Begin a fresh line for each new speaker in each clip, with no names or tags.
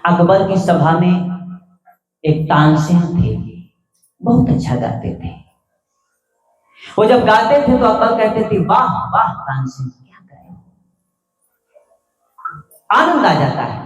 अकबर की सभा में एक तानसेन थे, बहुत अच्छा गाते थे। वो जब गाते थे तो अकबर कहते थे वाह वाह तानसेन, क्या गाए, आनंद आ जाता है,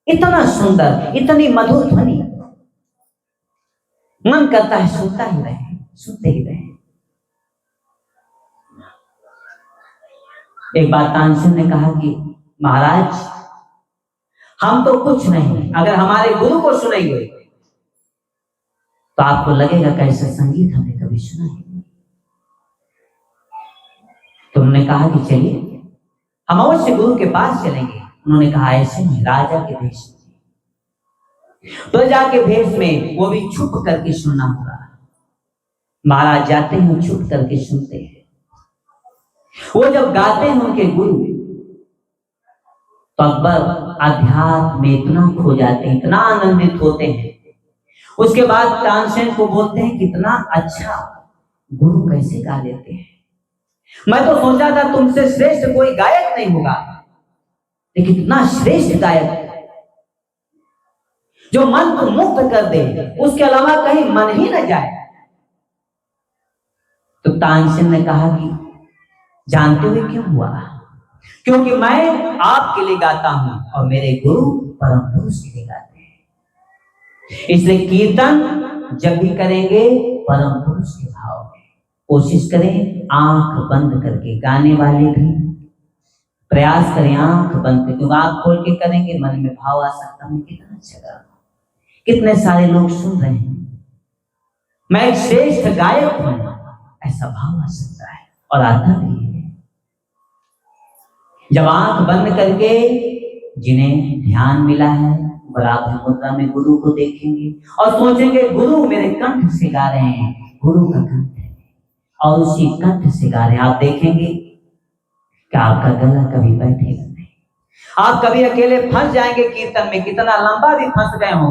इतना सुंदर, इतनी मधुर ध्वनि, मन करता है सुनता ही रहे, सुनते ही रहे। एक बार तानसेन ने कहा कि महाराज हम तो कुछ नहीं, अगर हमारे गुरु को सुनेंगे तो आपको लगेगा कैसा संगीत हमने कभी सुना ही नहीं। तो उन्होंने कहा कि चलिए हम अवश्य गुरु के पास चलेंगे। उन्होंने कहा ऐसे में राजा के भेष में, प्रजा के भेष में, वो भी छुप करके सुनना होगा। महाराज जाते हैं छुप करके सुनते हैं। वो जब गाते हैं उनके गुरु तो अकबर अध्यात्म में इतना खो जाते हैं, इतना आनंदित होते हैं। उसके बाद तानसेन को बोलते हैं कितना अच्छा गुरु कैसे गा लेते हैं, मैं तो सोचा था तुमसे श्रेष्ठ कोई गायक नहीं होगा, लेकिन इतना श्रेष्ठ गायक जो मन को मुक्त कर दे, उसके अलावा कहीं मन ही न जाए। तो तानसेन ने कहा कि जानते हुए क्यों हुआ? क्योंकि मैं आपके लिए गाता हूं और मेरे गुरु परम पुरुष के लिए गाते हैं। इसलिए कीर्तन जब भी करेंगे परम पुरुष के भाव में कोशिश करें, आंख बंद करके। गाने वाले भी प्रयास करें आंख बंद करके, क्योंकि आंख खोल के करेंगे मन में भाव आ सकता है कितना अच्छा गा, कितने सारे लोग सुन रहे हैं, मैं एक श्रेष्ठ गायक हूं, ऐसा भाव आ सकता है और आता भी है। जब आंख बंद करके जिन्हें ध्यान मिला है बराबर मुद्रा में गुरु को देखेंगे और सोचेंगे गुरु मेरे कंठ से गा रहे हैं, गुरु का कंठ है और उसी कंठ से गा रहे हैं। आप देखेंगे कि आपका गला कभी बैठेगा नहीं। आप कभी अकेले फंस जाएंगे कीर्तन में, कितना लंबा भी फंस गए हो,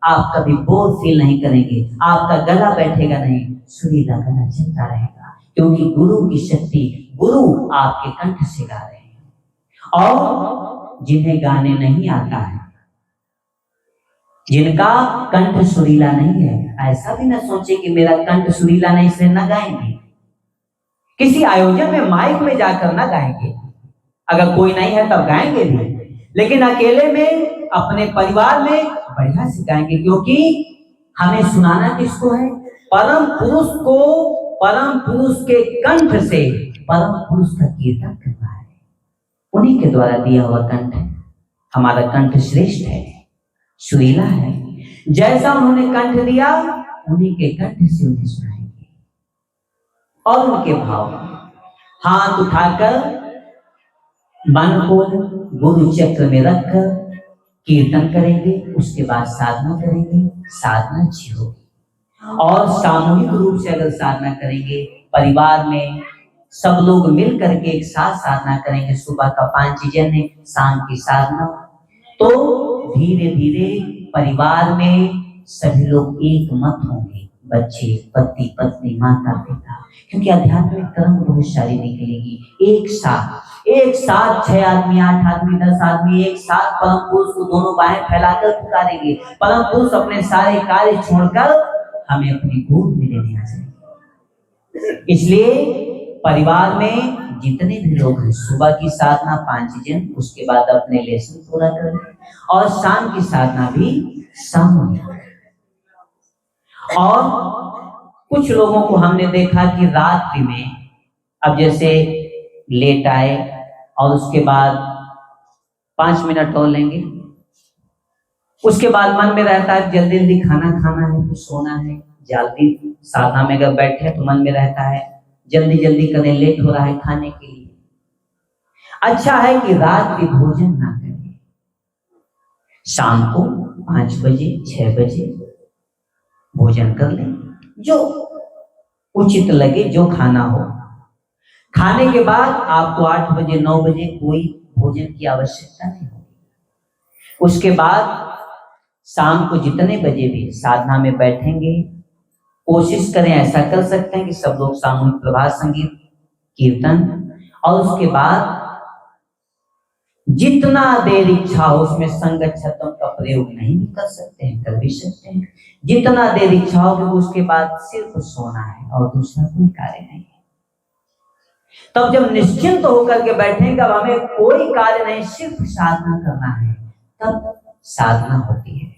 आप कभी बोर फील नहीं करेंगे, आपका गला बैठेगा नहीं, सुरीला गला चलता रहेगा, क्योंकि गुरु की शक्ति, गुरु आपके कंठ से गा रहे हैं। और जिन्हें गाने नहीं आता है, जिनका कंठ सुरीला नहीं है, ऐसा भी ना सोचे कि मेरा कंठ सुरीला नहीं इसलिए ना गाएंगे। किसी आयोजन में माइक में जाकर ना गाएंगे, अगर कोई नहीं है तब गाएंगे भी, लेकिन अकेले में अपने परिवार में बढ़िया से गाएंगे, क्योंकि हमें सुनाना किसको है? परम पुरुष को। परम पुरुष के कंठ से परम पुरुष का कीर्तन करना है, उन्हीं के द्वारा दिया हुआ कंठ है। हमारा कंठ श्रेष्ठ है, सुरीला है, जैसा उन्होंने कंठ दिया उन्हीं के कंठ से उन्हें सुनाएंगे। और उनके भाव हाथ उठाकर मन को गुरु चक्र में रखकर कीर्तन करेंगे, उसके बाद साधना करेंगे, साधना अच्छी होगी। और सामूहिक रूप से अगर साधना करेंगे, परिवार में सब लोग मिल करके एक साथ साधना करेंगे, सुबह का पांचजन्य, शाम की साधना, तो धीरे धीरे परिवार में सभी लोग एक मत होंगे, बच्चे, पति पत्नी, माता पिता, क्योंकि आध्यात्मिक तरंग बहुत सारी निकलेगी। एक साथ 6 आदमी, 8 आदमी, 10 आदमी एक साथ परम पुरुष को दोनों बाहें फैलाकर पुकारेंगे। परम पुरुष अपने सारे कार्य छोड़कर हमें अपनी गोद में लेने आ जाएंगे। इसलिए परिवार में जितने भी लोग हैं, सुबह की साधना 5 जन, उसके बाद अपने लेसन पूरा करें, और शाम की साधना भी सामूहिक। और कुछ लोगों को हमने देखा कि रात्रि में, अब जैसे लेट आए और उसके बाद 5 मिनट और लेंगे, उसके बाद मन में रहता है जल्दी जल्दी खाना खाना है, फिर सोना है, जल्दी साधना में अगर बैठे तो मन में रहता है जल्दी जल्दी करें, लेट हो रहा है खाने के लिए। अच्छा है कि रात की भोजन ना करें, शाम को 5 बजे 6 बजे भोजन कर लें, जो उचित लगे, जो खाना हो। खाने के बाद आपको 8 बजे 9 बजे कोई भोजन की आवश्यकता नहीं होगी। उसके बाद शाम को जितने बजे भी साधना में बैठेंगे, कोशिश करें, ऐसा कर सकते हैं कि सब लोग सामूहिक प्रभात संगीत, कीर्तन, और उसके बाद जितना देर इच्छा हो उसमें संगच्छतम का प्रयोग नहीं भी कर सकते हैं, कर भी सकते हैं। जितना देर इच्छा हो कि उसके बाद सिर्फ सोना है और दूसरा कोई कार्य नहीं है। तब जब निश्चिंत होकर के बैठेंगे, अब हमें कोई कार्य नहीं, सिर्फ साधना करना है, तब साधना होती है।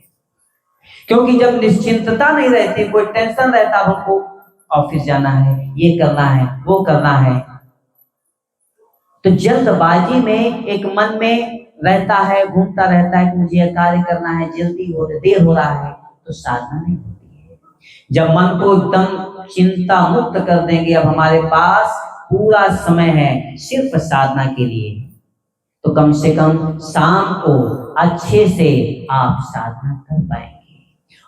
क्योंकि जब निश्चिंतता नहीं रहती, कोई टेंशन रहता, हमको ऑफिस जाना है, ये करना है, वो करना है, तो जल्दबाजी में एक मन में रहता है, घूमता रहता है कि मुझे यह कार्य करना है, जल्दी हो रही, देर हो रहा है, तो साधना नहीं होती है। जब मन को एकदम चिंता मुक्त कर देंगे, अब हमारे पास पूरा समय है सिर्फ साधना के लिए, तो कम से कम शाम को अच्छे से आप साधना कर पाएंगे।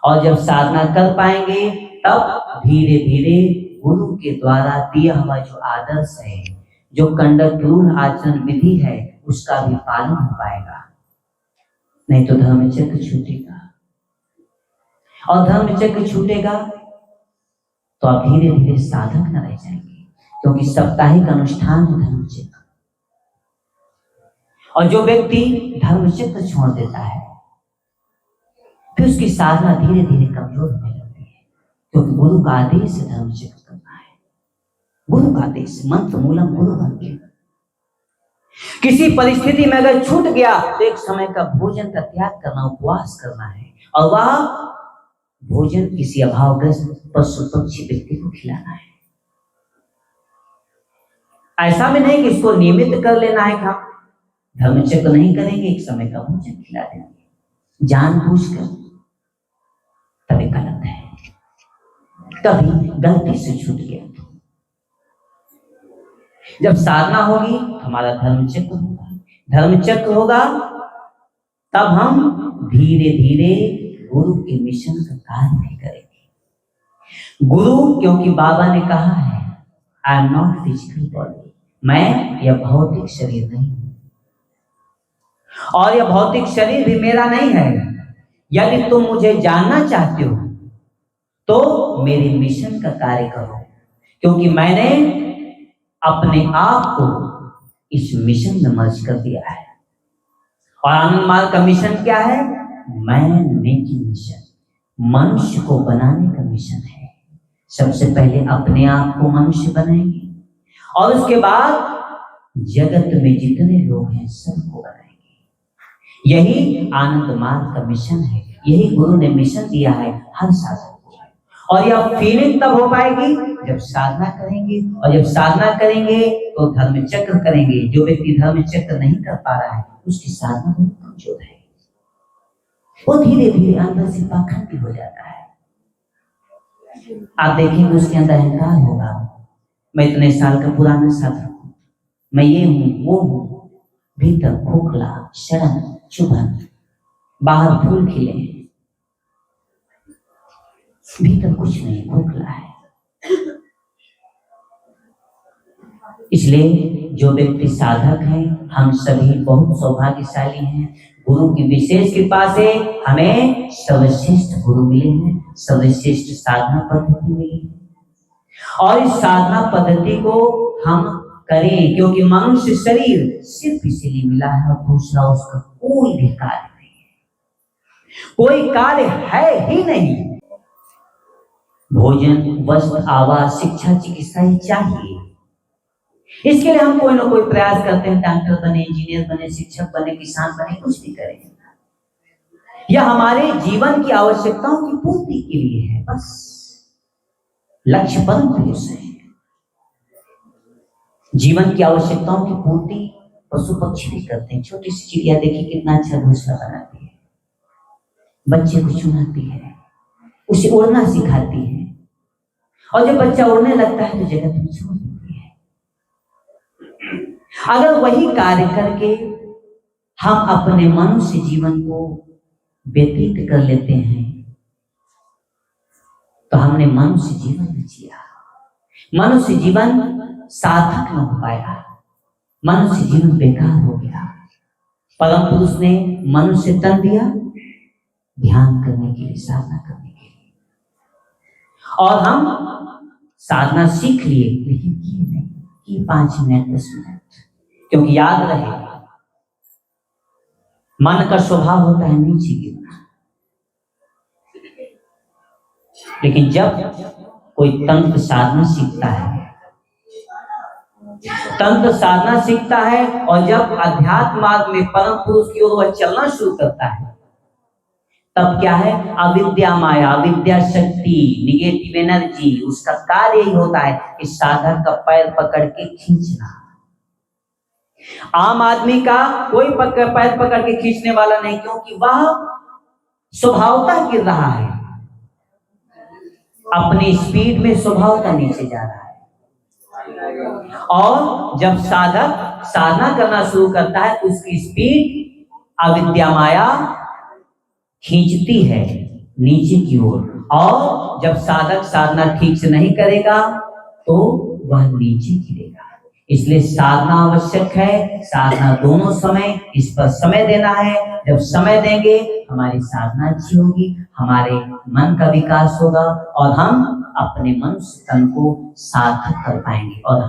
और जब साधना कर पाएंगे, तब धीरे धीरे गुरु के द्वारा दिया हुआ जो आदर्श है, जो कंडक्ट रूल आचरण विधि है, उसका भी पालन हो पाएगा। नहीं तो धर्म चक्र छूटेगा, और धर्म चक्र छूटेगा तो आप धीरे धीरे साधक न रह जाएंगे, क्योंकि साप्ताहिक अनुष्ठान है धर्म चक्र। और जो व्यक्ति धर्म चक्र छोड़ देता है, फिर उसकी साधना धीरे धीरे कमजोर होने लगती है, क्योंकि गुरु का आदेश है धर्म चक्र करना है। गुरु का आदेश, मंत्र मूलम गुरु वाक्य। किसी परिस्थिति में अगर छूट गया तो एक समय का भोजन का त्याग करना, उपवास करना है, और वह भोजन किसी अभावग्रस्त पशु पक्षी व्यक्ति को खिलाना है। ऐसा भी नहीं कि इसको नियमित कर लेना है, खा धर्म चक्र नहीं करेंगे, एक समय का भोजन खिला देंगे जानबूझकर, तभी गलत है। कभी गलती से छूट गया, जब साधना होगी तो हमारा धर्म चक्र होगा। धर्म चक्र होगा तब हम धीरे धीरे गुरु के मिशन का कार्य भी करेंगे। गुरु, क्योंकि बाबा ने कहा है, I am not physical body, मैं यह भौतिक शरीर नहीं हूं, और यह भौतिक शरीर भी मेरा नहीं है। यदि तुम मुझे जानना चाहते हो तो मेरे मिशन का कार्य करो, क्योंकि मैंने अपने आप को इस मिशन में मर्ज कर दिया है। और आनंद मार्ग का मिशन क्या है? मैन मेकिंग मिशन, मनुष्य को बनाने का मिशन है। सबसे पहले अपने आप को मनुष्य बनाएंगे, और उसके बाद जगत में जितने लोग हैं सबको बनाएंगे। यही आनंद मार्ग का मिशन है, यही गुरु ने मिशन दिया है हर साधक को। और यह फीलिंग तब हो पाएगी जब साधना करेंगे, और जब साधना करेंगे तो धर्म चक्र करेंगे। जो व्यक्ति धर्म चक्र नहीं कर पा रहा है, उसकी साधना बहुत कमजोर है, वो धीरे धीरे अंदर से पाखंडी हो जाता है। आप देखेंगे उसके अंदर अहंकार होगा, मैं इतने साल का पुराना साधक हूं, मैं ये हूं वो हूं, भीतर खोखला, शर्म, चुभन, बाहर फूल खिले, भीतर कुछ नहीं, खोखला है। इसलिए जो व्यक्ति साधक है, हम सभी बहुत सौभाग्यशाली हैं। गुरु की विशेष कृपा से हमें सर्वश्रेष्ठ गुरु मिले हैं, सर्वश्रेष्ठ साधना पद्धति मिली है, और इस साधना पद्धति को हम करें, क्योंकि मनुष्य शरीर सिर्फ इसीलिए मिला है, और दूसरा उसका कोई भी कार्य नहीं है, कोई कार्य है ही नहीं। भोजन, वस्त्र, आवास, शिक्षा, चिकित्सा ही चाहिए। इसके लिए हम कोई ना कोई प्रयास करते हैं, डॉक्टर बने, इंजीनियर बने, शिक्षक बने, किसान बने, कुछ भी करें। यह हमारे जीवन की आवश्यकताओं की पूर्ति के लिए है, बस। लक्ष्य परम पुरुष है। जीवन की आवश्यकताओं की पूर्ति पशु पक्षी भी करते हैं। छोटी सी चिड़िया देखिए कितना अच्छा घोंसला बनाती है, बच्चे को चुनाती है, उसे उड़ना सिखाती है, और जब बच्चा उड़ने लगता है तो जगत में छोड़ देती है। अगर वही कार्य करके हम अपने मनुष्य जीवन को व्यतीत कर लेते हैं, तो हमने मनुष्य जीवन में जिया। मनुष्य जीवन सार्थक न हो पाया, मनुष्य जीवन बेकार हो गया। परम पुरुष ने मनुष्य तन दिया ध्यान करने के लिए, साधना करने के लिए, और हम साधना सीख लिए, लेकिन किए नहीं, कि 5 मिनट 10 मिनट, क्योंकि याद रहे मन का स्वभाव होता है नीचे गिरना, लेकिन जब कोई तंत्र साधना सीखता है, तंत्र साधना सीखता है और जब अध्यात्म मार्ग में परम पुरुष की ओर वह चलना शुरू करता है, तब क्या है, अविद्या माया, अविद्या शक्ति, निगेटिव एनर्जी, उसका कार्य ही होता है कि साधक का पैर पकड़ के खींचना। आम आदमी का कोई पैर पकड़ के खींचने वाला नहीं, क्योंकि वह स्वभावतः गिर रहा है, अपनी स्पीड में स्वभावतः नीचे जा रहा है। और जब साधक साधना करना शुरू करता है तो उसकी स्पीड अविद्या माया खींचती है नीचे की ओर, और जब साधक साधना ठीक से नहीं करेगा तो वह नीचे गिरेगा। इसलिए साधना आवश्यक है, साधना दोनों समय, इस पर समय देना है। जब समय देंगे हमारी साधना अच्छी होगी, हमारे मन का विकास होगा और हम अपने मनुष्य तन को सार्थक कर पाएंगे और